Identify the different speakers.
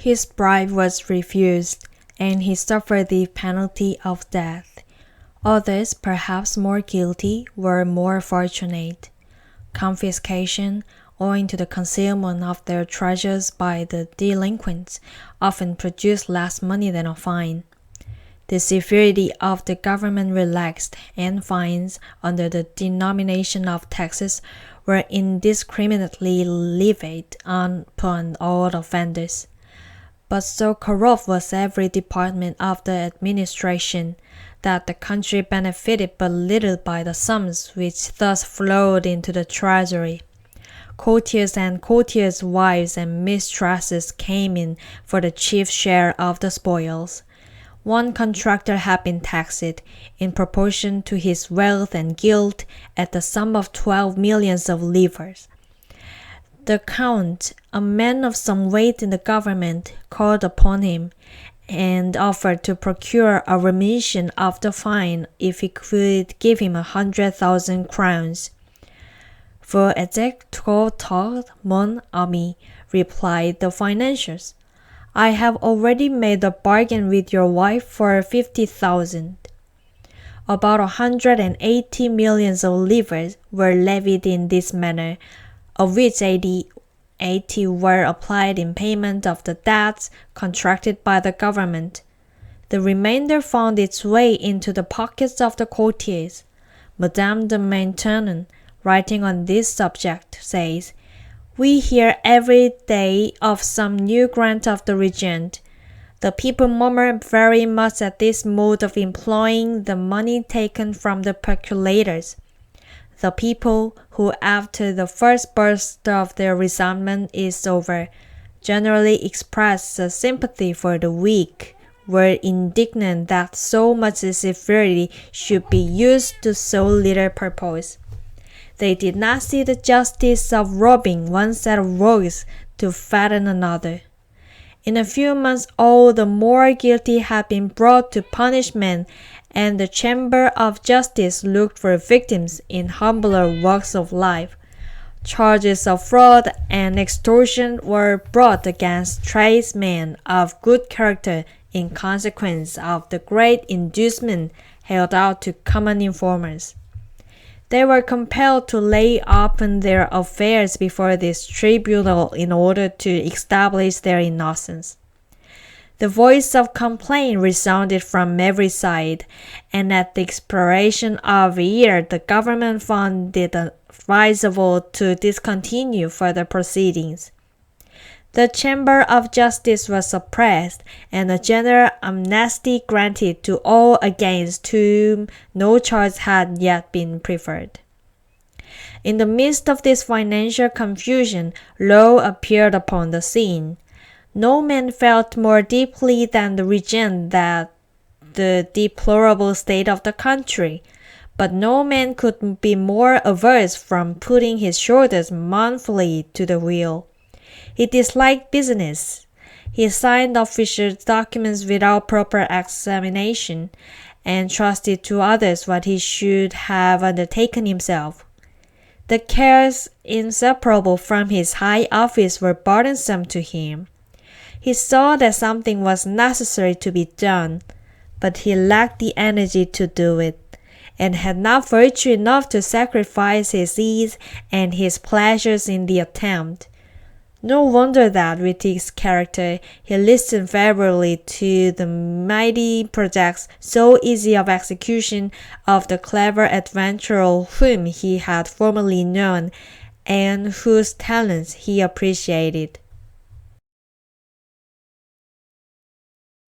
Speaker 1: His bribe was refused, and he suffered the penalty of death. Others, perhaps more guilty, were more fortunate. Confiscation, owing to the concealment of their treasures by the delinquents, often produced less money than a fine. The severity of the government relaxed, and fines, under the denomination of taxes, were indiscriminately levied upon all offenders. But so corrupt was every department of the administration that the country benefited but little by the sums which thus flowed into the treasury. Courtiers and courtiers' wives and mistresses came in for the chief share of the spoils. One contractor had been taxed, in proportion to his wealth and guilt, at the sum of 12 millions of livres. The Count, a man of some weight in the government, called upon him, and offered to procure a remission of the fine if he could give him 100,000 crowns. "Vous êtes trop tard, mon ami," replied the financiers. "I have already made a bargain with your wife for 50,000. About 180 millions of livres were levied in this manner, of which 80 were applied in payment of the debts contracted by the government. The remainder found its way into the pockets of the courtiers. Madame de Maintenon, writing on this subject, says, "We hear every day of some new grant of the regent. The people murmur very much at this mode of employing the money taken from the peculators. The people, who after the first burst of their resentment is over, generally express a sympathy for the weak, were indignant that so much severity should be used to so little purpose. They did not see the justice of robbing one set of rogues to fatten another. In a few months all the more guilty had been brought to punishment, and the Chamber of Justice looked for victims in humbler walks of life. Charges of fraud and extortion were brought against tradesmen of good character in consequence of the great inducement held out to common informers. They were compelled to lay open their affairs before this tribunal in order to establish their innocence. The voice of complaint resounded from every side, and at the expiration of a year the government found it advisable to discontinue further proceedings. The Chamber of Justice was suppressed, and a general amnesty granted to all against whom no charge had yet been preferred. In the midst of this financial confusion, law appeared upon the scene. No man felt more deeply than the regent the deplorable state of the country, but no man could be more averse from putting his shoulders manfully to the wheel. He disliked business. He signed official documents without proper examination, and trusted to others what he should have undertaken himself. The cares inseparable from his high office were burdensome to him. He saw that something was necessary to be done, but he lacked the energy to do it, and had not virtue enough to sacrifice his ease and his pleasures in the attempt. No wonder that, with his character, he listened favorably to the mighty projects, so easy of execution, of the clever adventurer whom he had formerly known, and whose talents he appreciated.